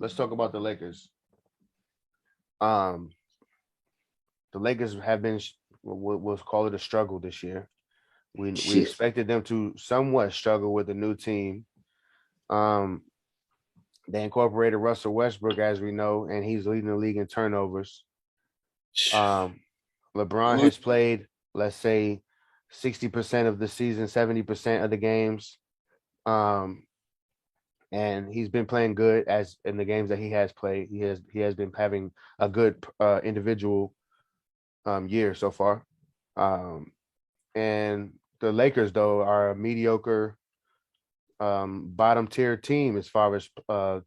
let's talk about the Lakers. Um, the Lakers have been we'll call it a struggle this year. We Shit. expected them to somewhat struggle with a new team. Um, they incorporated Russell Westbrook, as we know, and he's leading the league in turnovers. Um, LeBron has played, let's say, 60% of the season, 70% of the games. Um, and he's been playing good as in the games that he has played. He has been having a good individual year so far. Um, and the Lakers though are a mediocre bottom tier team as far as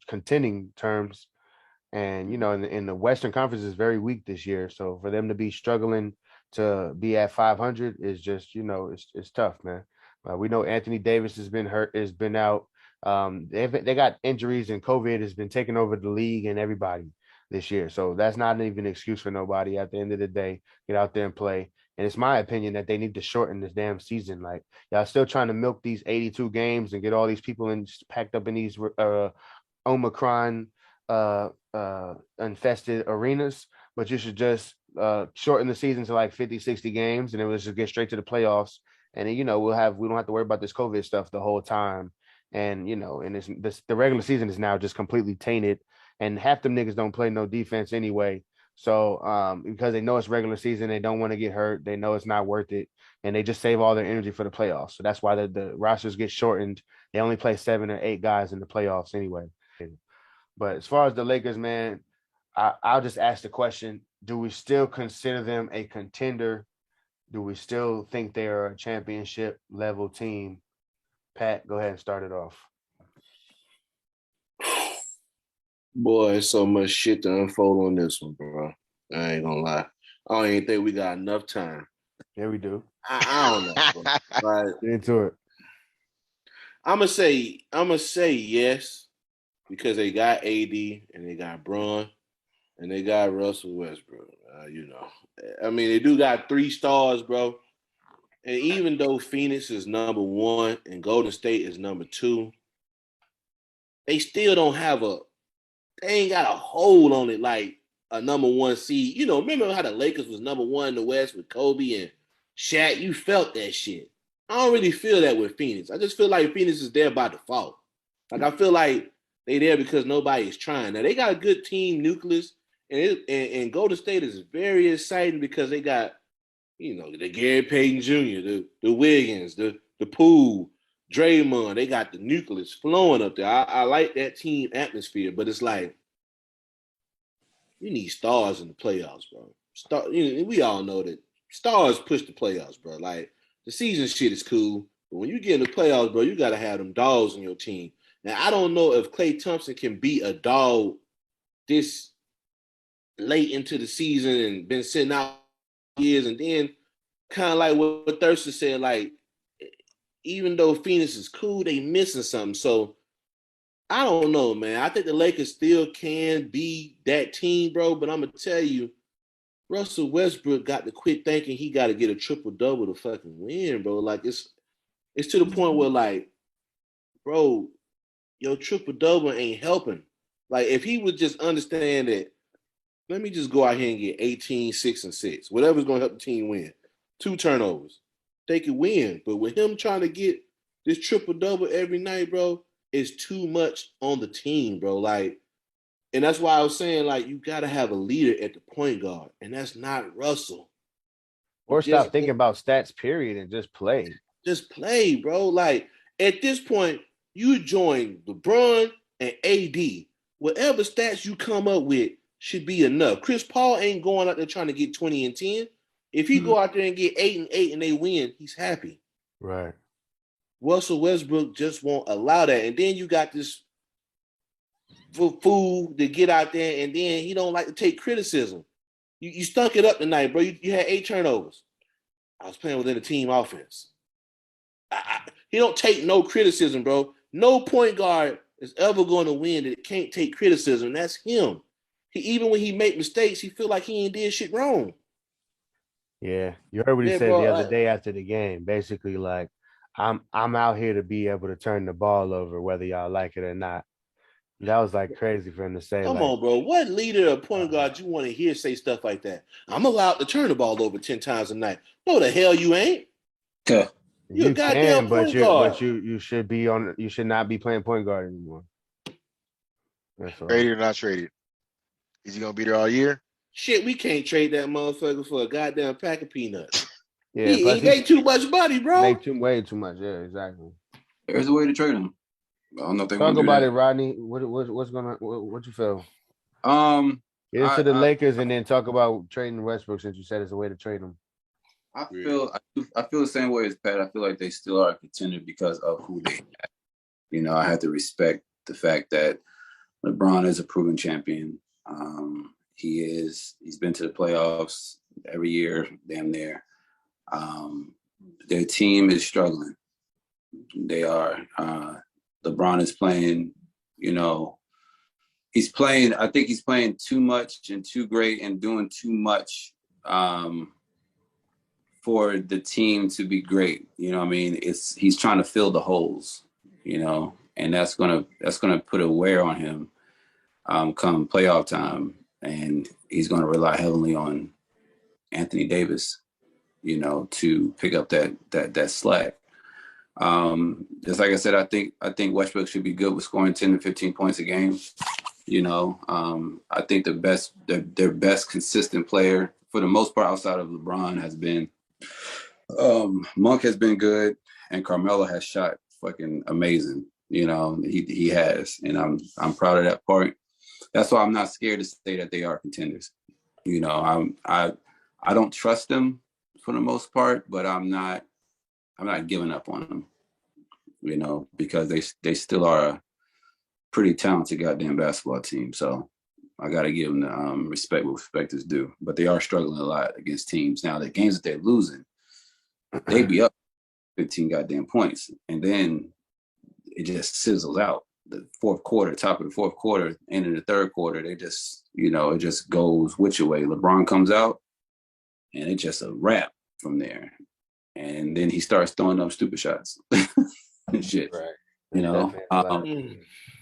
contending terms. And in the Western Conference is very weak this year. So for them to be struggling to be at 500 is just it's tough, man. We know Anthony Davis has been hurt, has been out. They got injuries and COVID has been taking over the league and everybody this year. So that's not even an excuse for nobody. At the end of the day, get out there and play. And it's my opinion that they need to shorten this damn season. Like y'all still trying to milk these 82 games and get all these people packed up in these Omicron infested arenas, but you should just shorten the season to like 50, 60 games, and then we'll just get straight to the playoffs. And then, we don't have to worry about this COVID stuff the whole time. And the regular season is now just completely tainted, and half them niggas don't play no defense anyway. So because they know it's regular season, they don't want to get hurt. They know it's not worth it, and they just save all their energy for the playoffs. So that's why the rosters get shortened. They only play 7 or 8 guys in the playoffs anyway. But as far as the Lakers, man, I'll just ask the question: do we still consider them a contender? Do we still think they are a championship level team? Pat, go ahead and start it off. Boy, so much shit to unfold on this one, bro. I ain't gonna lie. I don't even think we got enough time. Yeah, we do. I don't know, bro. Like, Get into it. I'm gonna say yes because they got AD and they got Braun and they got Russell Westbrook. I mean, they do got 3 stars, bro. And even though Phoenix is number 1 and Golden State is number 2, they still don't have they ain't got a hold on it like a number 1 seed. Remember how the Lakers was number 1 in the West with Kobe and Shaq? You felt that shit. I don't really feel that with Phoenix. I just feel like Phoenix is there by default. Like I feel like they there because nobody is trying. Now they got a good team nucleus, and Golden State is very exciting because they got the Gary Payton Jr., the Wiggins, the Poole, Draymond. They got the nucleus flowing up there. I like that team atmosphere, but it's like you need stars in the playoffs, bro. We all know that stars push the playoffs, bro. Like the season shit is cool, but when you get in the playoffs, bro, you got to have them dogs on your team. Now I don't know if Klay Thompson can be a dog this late into the season and been sitting out years, and then kind of like what Thurston said, like even though Phoenix is cool, they missing something. So I don't know, man. I think the Lakers still can be that team, bro. But I'm gonna tell you, Russell Westbrook got to quit thinking he got to get a triple double to fucking win, bro. Like it's to the point where like, bro, your triple double ain't helping. Like if he would just understand that, let me just go out here and get 18, 6, and 6. Whatever's gonna help the team win. 2 turnovers. They could win. But with him trying to get this triple double every night, bro, it's too much on the team, bro. Like, and that's why I was saying, like, you gotta have a leader at the point guard, and that's not Russell. Or stop thinking about stats, period, and just play. Just play, bro. Like at this point, you join LeBron and AD. Whatever stats you come up with should be enough. Chris Paul ain't going out there trying to get 20 and 10. If he go out there and get 8 and 8 and they win, he's happy. Right. Russell Westbrook just won't allow that. And then you got this fool to get out there, and then he don't like to take criticism. You stunk it up tonight, bro. You had 8 turnovers. I was playing within the team offense. He don't take no criticism, bro. No point guard is ever going to win that can't take criticism. That's him. Even when he make mistakes, he feel like he ain't did shit wrong. Yeah, you heard what he said bro, the other day after the game. Basically, like I'm out here to be able to turn the ball over, whether y'all like it or not. That was like crazy for him to say. Come Like, on, bro. What leader or point guard you want to hear say stuff like that? I'm allowed to turn the ball over 10 times a night. No, the hell you ain't. Yeah. You're a you goddamn can, point guard. you should be on. You should not be playing point guard anymore. That's all. Traded or not traded? Is he gonna be there all year? Shit, we can't trade that motherfucker for a goddamn pack of peanuts. Yeah. He Plus, he make too much money, bro. make too way too much. Yeah, exactly. There's a way to trade him. I don't know if they Talk want to do about it, that. Rodney. What you feel? Um, Get into the I Lakers and then talk about trading Westbrook since you said it's a way to trade him. I feel the same way as Pat. I feel like they still are a contender because of who they have. You know, I have to respect the fact that LeBron is a proven champion. He's been to the playoffs every year, damn near. Their team is struggling. They are. LeBron is playing, you know, I think he's playing too much and too great and doing too much for the team to be great. You know what I mean? He's trying to fill the holes, you know, and that's gonna put a wear on him come playoff time. And he's gonna rely heavily on Anthony Davis, you know, to pick up that slack. Just like I said, I think Westbrook should be good with scoring 10 to 15 points a game. You know, I think their best consistent player for the most part outside of LeBron has been Monk has been good, and Carmelo has shot fucking amazing. You know, he has, and I'm proud of that part. That's why I'm not scared to say that they are contenders. You know, I don't trust them for the most part, but I'm not giving up on them. You know, because they still are a pretty talented goddamn basketball team. So I got to give them the respect what respect is due. But they are struggling a lot against teams. Now, the games that they're losing, they be up 15 goddamn points. And then it just sizzles out. The fourth quarter, top of the fourth quarter, end of the third quarter, they just, you know, it just goes which way. LeBron comes out, and it's just a wrap from there. And then he starts throwing up stupid shots and shit. Right. You know,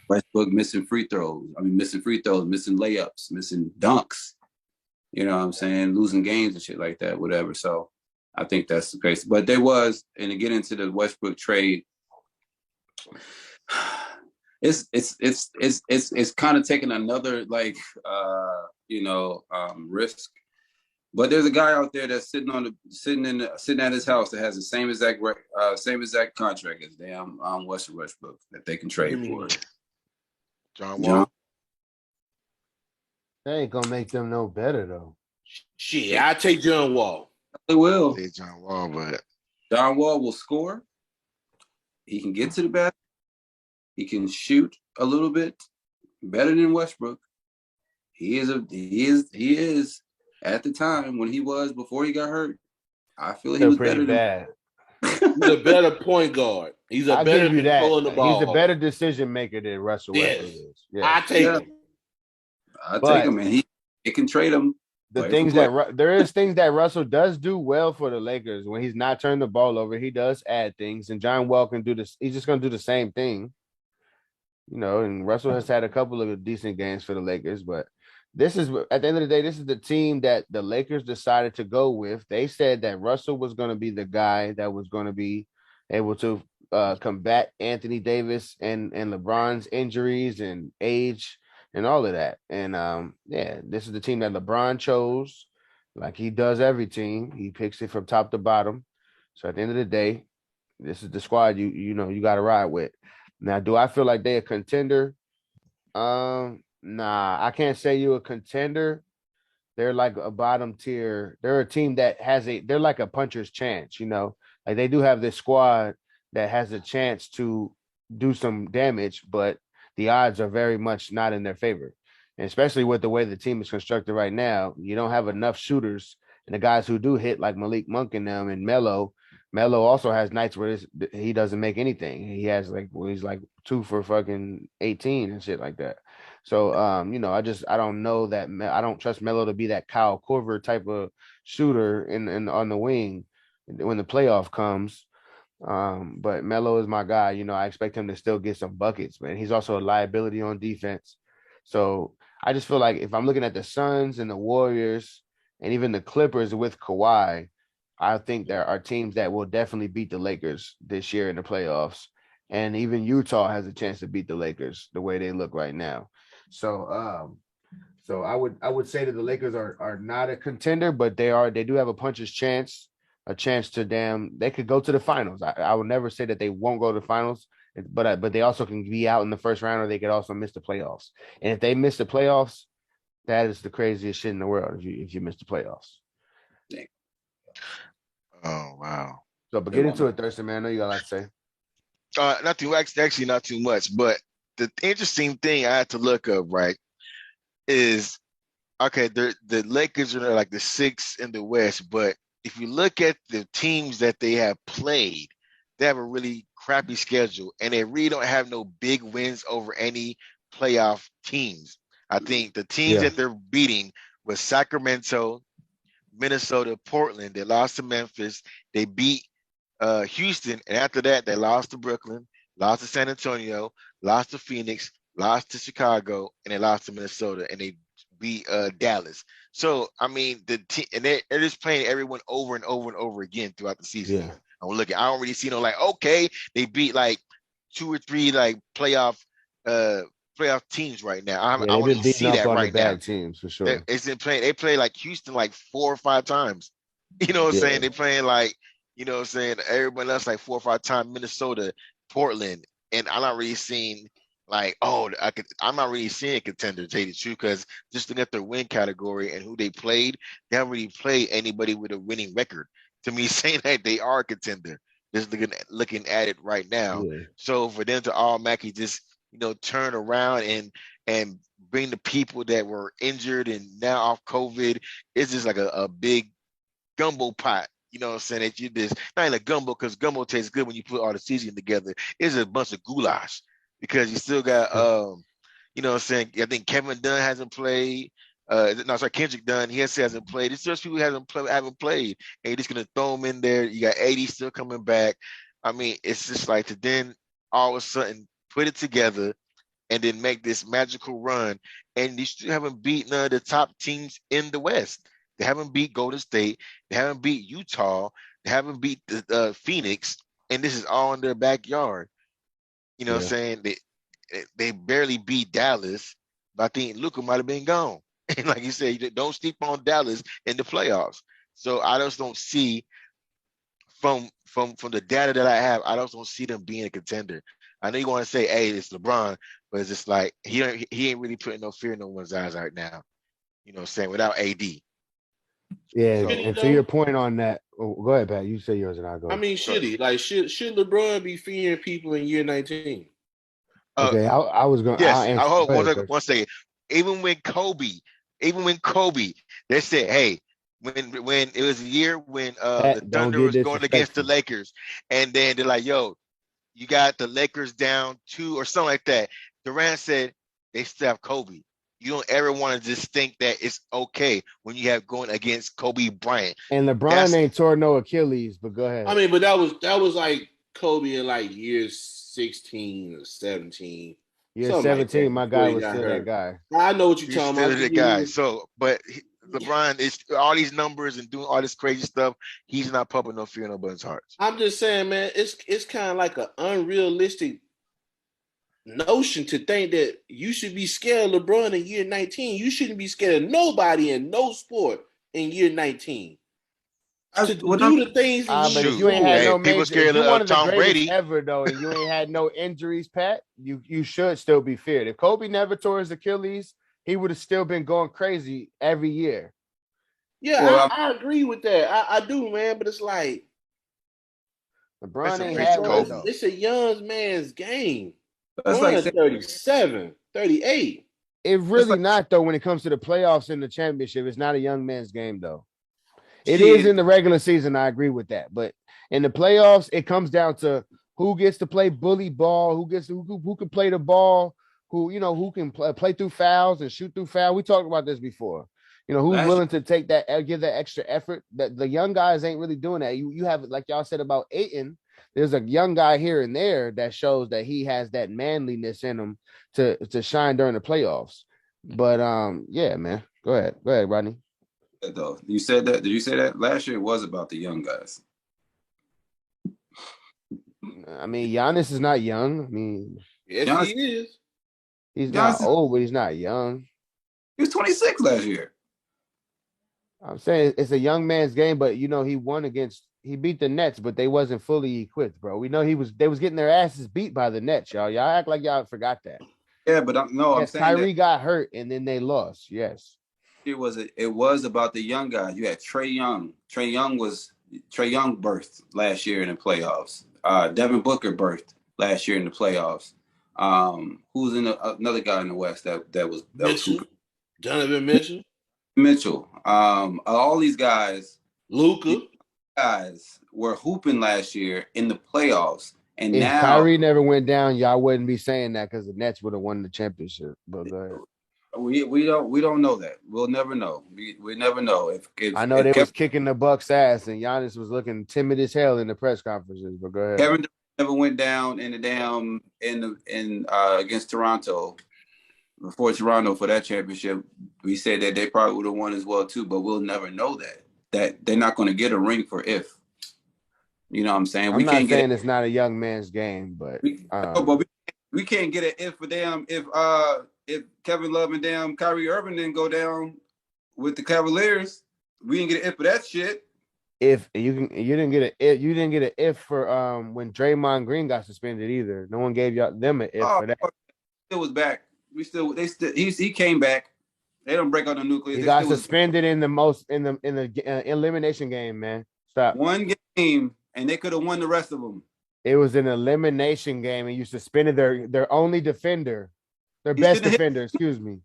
Westbrook missing free throws, missing layups, missing dunks. You know what I'm saying? Losing games and shit like that, whatever. So I think that's the case. But there was, and to get into the Westbrook trade, it's kind of taking another risk. But there's a guy out there that's sitting at his house that has the same exact contract as damn Westbrook that they can trade for. John Wall. That ain't gonna make them no better though. Shit, I take John Wall. They will. Say John Wall, but John Wall will score. He can get to the basket. He can shoot a little bit better than Westbrook. He is at the time when he was before he got hurt. I feel he was pretty better bad. He's a better point guard. He's a better controlling the ball. He's a better decision maker than Russell Westbrook is. Yeah. I take him. I take him, and he can trade him. There is things that Russell does do well for the Lakers when he's not turning the ball over. He does add things, and John Wall can do this. He's just going to do the same thing, you know. And Russell has had a couple of decent games for the Lakers, but this is at the end of the day, this is the team that the Lakers decided to go with. They said that Russell was going to be the guy that was going to be able to combat Anthony Davis and LeBron's injuries and age and all of that. And this is the team that LeBron chose, like he does every team. He picks it from top to bottom. So at the end of the day, this is the squad you got to ride with. Now, do I feel like they're a contender? Nah, I can't say you're a contender. They're like a bottom tier. They're a team that they're like a puncher's chance, you know. Like they do have this squad that has a chance to do some damage, but the odds are very much not in their favor. And especially with the way the team is constructed right now, you don't have enough shooters. And the guys who do hit, like Malik Monk and them and Melo also has nights where he doesn't make anything. He has he's like 2 for fucking 18 and shit like that. So, I don't know that I don't trust Melo to be that Kyle Korver type of shooter on the wing when the playoff comes. But Melo is my guy. I expect him to still get some buckets, man. He's also a liability on defense. So I just feel like if I'm looking at the Suns and the Warriors and even the Clippers with Kawhi, I think there are teams that will definitely beat the Lakers this year in the playoffs. And even Utah has a chance to beat the Lakers the way they look right now. So I would say that the Lakers are not a contender, but they do have a chance to they could go to the finals. I would never say that they won't go to the finals, but they also can be out in the first round, or they could also miss the playoffs. And if they miss the playoffs, that is the craziest shit in the world if you miss the playoffs. Oh wow. So, but get into it, Thurston, man. I know you got a lot to say. Not too actually not too much, but the interesting thing I had to look up, right, is okay, the Lakers are like the sixth in the West, but if you look at the teams that they have played, they have a really crappy schedule, and they really don't have no big wins over any playoff teams. I think the teams Yeah. that they're beating was Sacramento, Minnesota, Portland. They lost to Memphis. They beat Houston, and after that, they lost to Brooklyn, lost to San Antonio, lost to Phoenix, lost to Chicago, and they lost to Minnesota, and they beat Dallas. So I mean, and they're just playing everyone over and over and over again throughout the season. Yeah. I'm looking. I don't really see no like, okay, they beat like 2 or 3 like playoff teams right now. I Yeah, don't they've really been beating see up that on the right now. bad teams for sure. They play like Houston like 4 or 5 times. You know what I'm Yeah. saying? They playing like, you know what I'm saying, everyone else like 4 or 5 times, Minnesota, Portland. And I'm not really seeing like, I'm not really seeing contender, to tell you the truth, because just looking at their win category and who they played, they haven't really played anybody with a winning record. To me, saying that they are a contender, just looking at it right now. Yeah. So for them to automatically just, turn around and bring the people that were injured and now off COVID, it's just like a big gumbo pot. You know what I'm saying? That you just not in a gumbo, because gumbo tastes good when you put all the seasoning together. It's a bunch of goulash because you still got you know what I'm saying? I think Kevin Dunn hasn't played. No, sorry, Kendrick Dunn. He hasn't played. It's just people who haven't played. And you're just gonna throw them in there. You got 80 still coming back. I mean, it's just like to then all of a sudden put it together and then make this magical run. And you still haven't beat none of the top teams in the West. They haven't beat Golden State. They haven't beat Utah. They haven't beat the Phoenix. And this is all in their backyard. You know what I'm saying? They barely beat Dallas, but I think Luka might have been gone. And like you said, don't sleep on Dallas in the playoffs. So I just don't see from the data that I have, I just don't see them being a contender. I know you want to say, hey, it's LeBron, but it's just like he ain't really putting no fear in no one's eyes right now. You know what I'm saying? Without AD. Yeah, Should he and to though? your point on that, go ahead, Pat. You say yours and I'll go. I mean, should he? Like, should LeBron be fearing people in year 19? Okay, I was going. Yes, I'll I answer. hold Go ahead, one, Chris. one second. Even when Kobe, they said, hey, when it was a year when Pat, the don't Thunder get was going against the disrespectful. Lakers, and then they're like, yo, you got the Lakers down 2 or something like that. Durant said they still have Kobe. You don't ever want to just think that it's okay when you have going against Kobe Bryant. And LeBron That's ain't tore no Achilles, but go ahead. I mean, but that was like Kobe in like year 16 or 17. Year Something like 17, that my before guy he was got still that hurt. guy. I know what you're he's talking still about. the guy. So, but LeBron is all these numbers and doing all this crazy stuff. He's not pumping no fear in nobody's hearts. I'm just saying, man, it's kind of like an unrealistic notion to think that you should be scared of LeBron in year 19. You shouldn't be scared of nobody in no sport in year 19. To do the things that But he's if you Shoot, ain't had doing. hey, no people major, if scared you one of of the Tom greatest Brady. ever though, and you ain't had no injuries, Pat, you should still be feared. If Kobe never tore his Achilles, he would have still been going crazy every year. Yeah, I agree with that. I do, man. But it's like LeBron ain't Face had of one Kobe. though. it's a young man's game. That's like LeBron 37, 38. It really not though when it comes to the playoffs and the championship. It's not a young man's game though. It is in the regular season. I agree with that, but in the playoffs, it comes down to who gets to play bully ball, who can play the ball, who can play through fouls and shoot through foul. We talked about this before. Who's last willing to take that, give that extra effort. That the young guys ain't really doing that. You have, like y'all said about Ayton, there's a young guy here and there that shows that he has that manliness in him to shine during the playoffs. But yeah, man. Go ahead, Rodney. Though you said that, did you say that last year? It was about the young guys. I mean, Giannis is not young. I mean, Yes, Giannis, he is. he's Giannis not old, but he's not young. he was 26 last year. I'm saying it's a young man's game, but you know, he beat the Nets, but they wasn't fully equipped, bro. We know they was getting their asses beat by the Nets, y'all. Y'all act like y'all forgot that. Yeah, but I'm Yes, saying Kyrie that got hurt and then they lost. Yes. it was about the young guys. You had Trae Young. Trae Young birthed last year in the playoffs. Devin Booker birthed last year in the playoffs. Who's in another guy in the West that was Mitchell, hooping? Donovan Mitchell, Mitchell. All these guys Luca. were hooping last year in the playoffs, and If now Kyrie never went down, y'all wouldn't be saying that because the Nets would have won the championship. But go ahead. we don't know that. We'll never know. We never know I know if they was kicking the Bucks' ass and Giannis was looking timid as hell in the press conferences. But go ahead. Kevin Durant never went down in the damn in against Toronto before Toronto for that championship. We said that they probably would have won as well too, but we'll never know that they're not going to get a ring for if. You know what I'm saying? I'm We not can't saying get it's not a young man's game, but we can't get an if for damn if Kevin Love and damn Kyrie Irving didn't go down with the Cavaliers. We didn't get an if for that shit. if you didn't get an if for when Draymond Green got suspended either. No one gave them an if for that. Still was back. He came back. They don't break out the nucleus. He They got still suspended in the elimination game, man. Stop. one game, and they could have won the rest of them. It was an elimination game, and you suspended their only defender, their He best shouldn't have defender. Excuse me,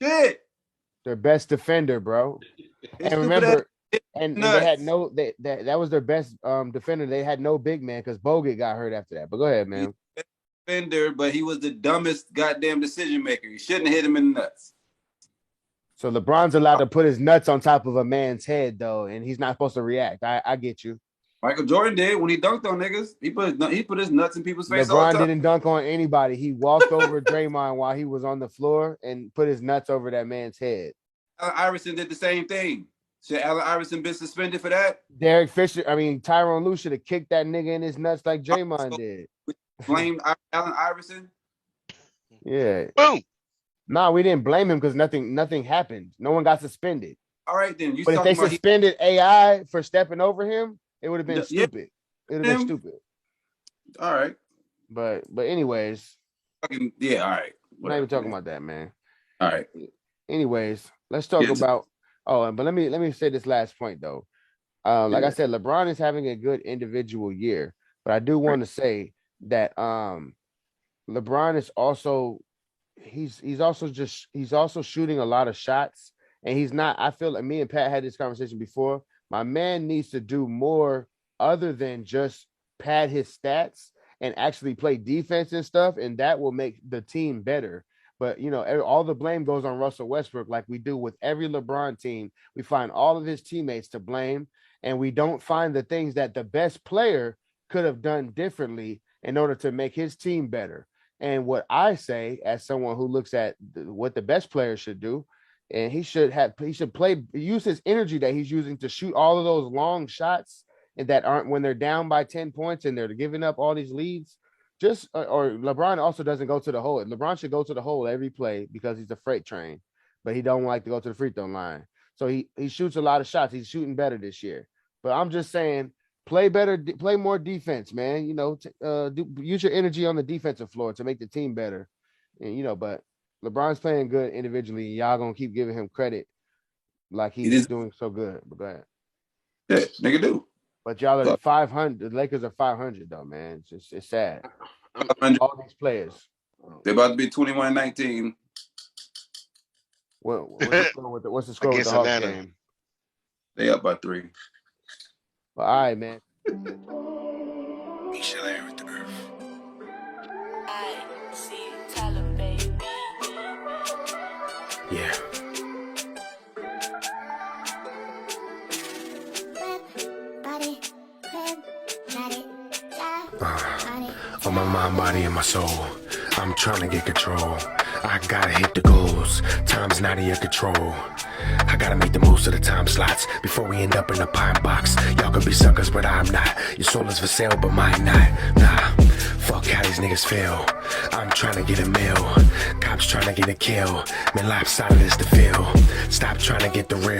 Shit. their best defender, bro. They And stupid remember, ass and nuts. they had no that was their best defender. They had no big man because Bogut got hurt after that. But go ahead, man. defender, but he was the dumbest goddamn decision maker. You shouldn't have hit him in the nuts. So LeBron's allowed to put his nuts on top of a man's head, though, and he's not supposed to react. I get you. Michael Jordan did when he dunked on niggas. He put his nuts in people's face all LeBron the time. didn't dunk on anybody. He walked over Draymond while he was on the floor and put his nuts over that man's head. Allen Iverson did the same thing. Should Allen Iverson been suspended for that? Tyronn Lue should have kicked that nigga in his nuts like Draymond did. Blamed Allen Iverson? Yeah. Boom. No, we didn't blame him because nothing happened. No one got suspended. All right, then. But if they suspended AI for stepping over him, it would have been stupid. It would have been stupid. All right. But anyways. Yeah, all right. We're not even talking about that, man. All right. Anyways, let's talk about but let me say this last point though. Like I said, LeBron is having a good individual year, but I do want to say that LeBron is also he's also shooting a lot of shots, and he's not. I feel like me and Pat had this conversation before. My man needs to do more other than just pad his stats and actually play defense and stuff, and that will make the team better. But, you know, all the blame goes on Russell Westbrook like we do with every LeBron team. We find all of his teammates to blame, and we don't find the things that the best player could have done differently in order to make his team better. And what I say, as someone who looks at what the best player should do, and he should use his energy that he's using to shoot all of those long shots and that aren't when they're down by 10 points and they're giving up all these leads. Or LeBron also doesn't go to the hole. LeBron should go to the hole every play because he's a freight train, but he don't like to go to the free throw line. So he shoots a lot of shots. He's shooting better this year. But I'm just saying, play better, play more defense, man. You know, use your energy on the defensive floor to make the team better. And you know, but LeBron's playing good individually. Y'all gonna keep giving him credit like he's doing so good. But go ahead. Yeah, nigga do. But y'all are 500. The Lakers are 500 though, man. It's sad. All these players. They're about to be 21-19. What's the score with the Hawks game? They up by 3. Well, all right, man. Yeah. my mind, body, and my soul. I'm trying to get control. I gotta hit the goals. Time's not in your control. I gotta make the most of the time slots before we end up in a pine box. Y'all could be suckers, but I'm not. Your soul is for sale, but mine not. Nah, fuck how these niggas feel. I'm trying to get a meal. Cops trying to get a kill. Man, lopsided is the feel. Stop trying to get the real.